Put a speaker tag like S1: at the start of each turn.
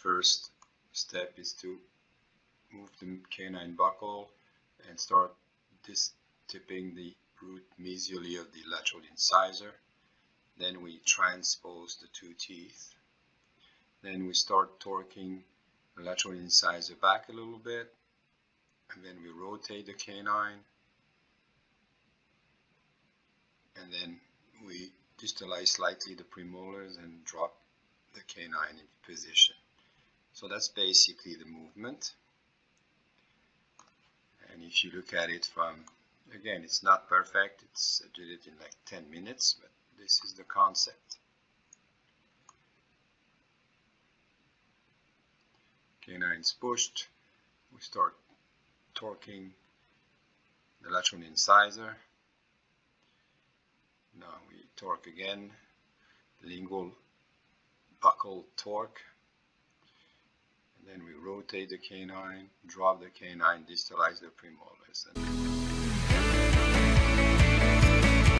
S1: first step is to move the canine buccal and start tipping the root mesially of the lateral incisor. Then we transpose the two teeth. Then we start torquing the lateral incisor back a little bit, and then we rotate the canine, and then we distalize slightly the premolars and drop the canine in position. So that's basically the movement. And if you look at it from, again, it's not perfect, I did it in like 10 minutes, but this is the concept. Canine's pushed, we start torquing the lateral incisor. Now we torque again, lingual buccal torque, and then we rotate the canine, drop the canine, distalize the premolars.